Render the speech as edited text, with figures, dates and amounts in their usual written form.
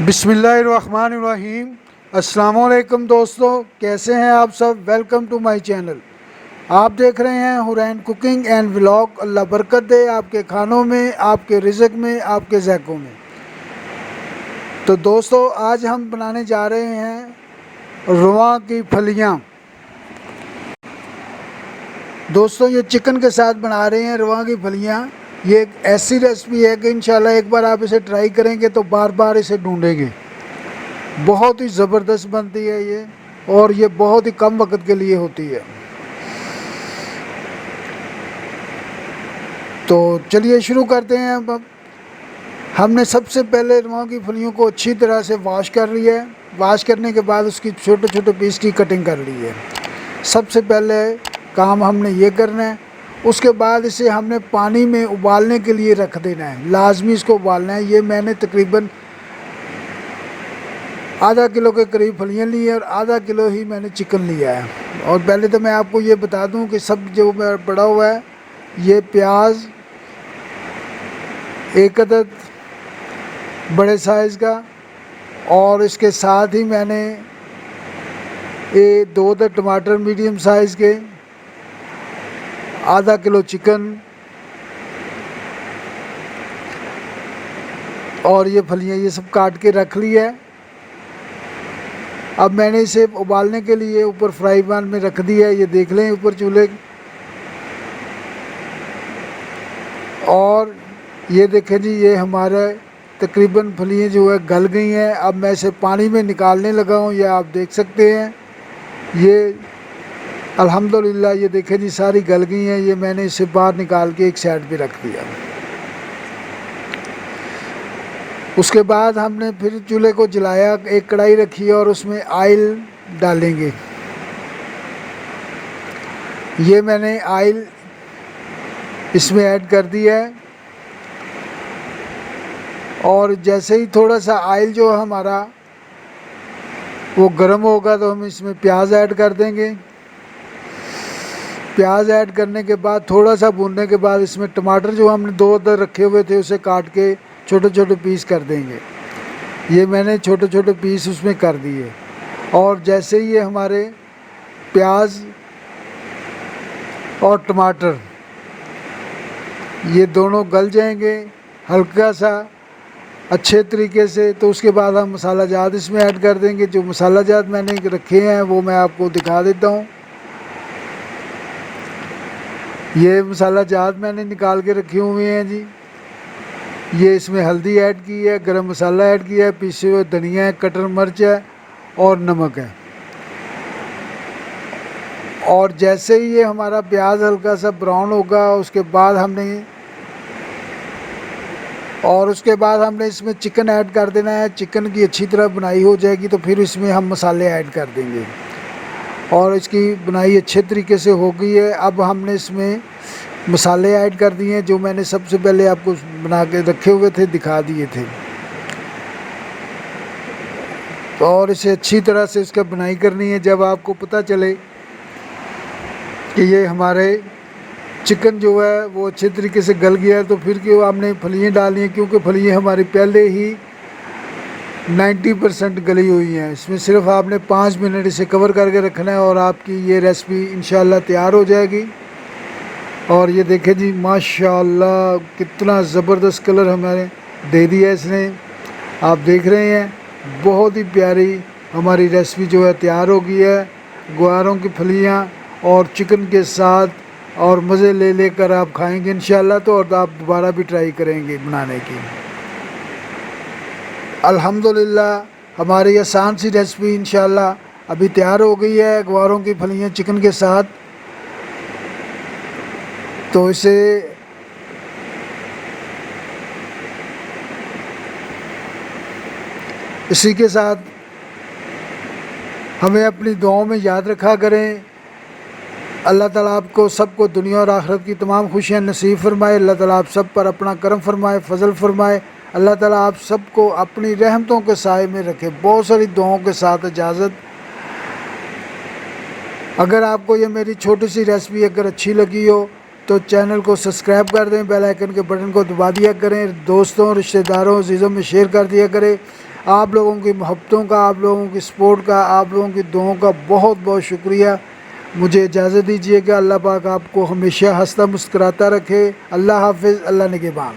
बिस्मिल्लाहिर्रहमानिर्रहीम। अस्सलामुअलैकुम दोस्तों, कैसे हैं आप सब। Welcome to my channel. आप देख रहे हैं Hurain cooking and vlog. Allah बरकत दे आपके खानों में, आपके रिज़्क में, आपके ज़ैक़ों में। तो दोस्तों, आज हम बनाने जा रहे हैं रुआ की फलियाँ। दोस्तों, ये चिकन के साथ बना रहे हैं रुआ की फलियाँ। ये एक ऐसी रेसिपी है कि इंशाल्लाह एक बार आप इसे ट्राई करेंगे तो बार बार इसे ढूंढेंगे। बहुत ही ज़बरदस्त बनती है ये, और ये बहुत ही कम वक्त के लिए होती है। तो चलिए शुरू करते हैं। अब हमने सबसे पहले रुआ की फलियों को अच्छी तरह से वॉश कर लिया है। वॉश करने के बाद उसकी छोटे छोटे पीस की कटिंग कर ली है। सबसे पहले काम हमने ये करना है। उसके बाद इसे हमने पानी में उबालने के लिए रख देना है। लाजमी इसको उबालना है। ये मैंने तकरीबन आधा किलो के करीब फलियाँ ली है और आधा किलो ही मैंने चिकन लिया है। और पहले तो मैं आपको ये बता दूं कि सब जो पड़ा हुआ है, ये प्याज एक अदद बड़े साइज़ का, और इसके साथ ही मैंने ये 2 अदद टमाटर मीडियम साइज़ के, आधा किलो चिकन और ये फलियाँ, ये सब काट के रख लिया है। अब मैंने इसे उबालने के लिए ऊपर फ्राई पैन में रख दिया है। ये देख लें ऊपर चूल्हे, और ये देखें जी, ये हमारा तकरीबन फलियाँ जो है गल गई हैं। अब मैं इसे पानी में निकालने लगा हूँ। ये आप देख सकते हैं, ये अल्हम्दुलिल्लाह ये देखें जी सारी गल गई हैं। ये मैंने इसे बाहर निकाल के एक साइड पे रख दिया। उसके बाद हमने फिर चूल्हे को जलाया, एक कढ़ाई रखी और उसमें ऑयल डालेंगे। ये मैंने ऑयल इसमें ऐड कर दिया है, और जैसे ही थोड़ा सा ऑयल जो हमारा वो गर्म होगा तो हम इसमें प्याज ऐड कर देंगे। प्याज ऐड करने के बाद थोड़ा सा भूनने के बाद इसमें टमाटर जो हमने 2 अदद रखे हुए थे उसे काट के छोटे छोटे पीस कर देंगे। ये मैंने छोटे छोटे पीस उसमें कर दिए। और जैसे ही ये हमारे प्याज और टमाटर ये दोनों गल जाएंगे हल्का सा अच्छे तरीके से, तो उसके बाद हम मसाला जात इसमें ऐड कर देंगे। जो मसाला जात मैंने रखे हैं वो मैं आपको दिखा देता हूँ। ये मसाला जात मैंने निकाल के रखे हुए हैं जी। ये इसमें हल्दी ऐड की है, गरम मसाला ऐड किया है, पीसे हुए धनिया है, कटर मिर्च है और नमक है। और जैसे ही ये हमारा प्याज हल्का सा ब्राउन होगा उसके बाद हमने इसमें चिकन ऐड कर देना है। चिकन की अच्छी तरह बुनाई हो जाएगी तो फिर इसमें हम मसाले ऐड कर देंगे, और इसकी बुनाई अच्छे तरीके से हो गई है। अब हमने इसमें मसाले ऐड कर दिए हैं जो मैंने सबसे पहले आपको बना के रखे हुए थे, दिखा दिए थे। और इसे अच्छी तरह से इसका बुनाई करनी है। जब आपको पता चले कि ये हमारे चिकन जो है वो अच्छे तरीके से गल गया है तो फिर क्यों आपने फलियाँ डालनी है, क्योंकि फलियाँ हमारी पहले ही 90% गली हुई हैं। इसमें सिर्फ आपने 5 मिनट इसे कवर करके रखना है और आपकी ये रेसिपी इंशाल्लाह तैयार हो जाएगी। और ये देखें जी, माशाल्लाह कितना ज़बरदस्त कलर हमारे दे दिया इसने। आप देख रहे हैं, बहुत ही प्यारी हमारी रेसिपी जो है तैयार हो गई है। ग्वारों की फलियाँ और चिकन के साथ, और मज़े ले लेकर आप खाएंगे इंशाल्लाह। तो और आप दोबारा भी ट्राई करेंगे बनाने की। अल्हम्दुलिल्लाह हमारी आसान सी रेसिपी इंशाल्लाह अभी तैयार हो गई है, ग्वारों की फलियाँ चिकन के साथ। तो इसी के साथ हमें अपनी दुआओं में याद रखा करें। अल्लाह ताला आपको सबको दुनिया और आखिरत की तमाम खुशियाँ नसीब फरमाए। अल्लाह ताला आप सब पर अपना करम फरमाए, फजल फरमाए। अल्लाह ताला आप सबको अपनी रहमतों के साए में रखे। बहुत सारी दुआओं के साथ इजाज़त। अगर आपको ये मेरी छोटी सी रेसिपी अगर अच्छी लगी हो तो चैनल को सब्सक्राइब कर दें, बेल आइकन के बटन को दबा दिया करें, दोस्तों रिश्तेदारों अजीज़ों में शेयर कर दिया करें। आप लोगों की मोहब्बतों का, आप लोगों की सपोर्ट का, आप लोगों की दुआओं का बहुत बहुत शुक्रिया। मुझे इजाज़त दीजिए कि अल्लाह पाक आपको हमेशा हंसता मुस्कुराता रखे। अल्लाह हाफिज़, अल्लाह निगहबान।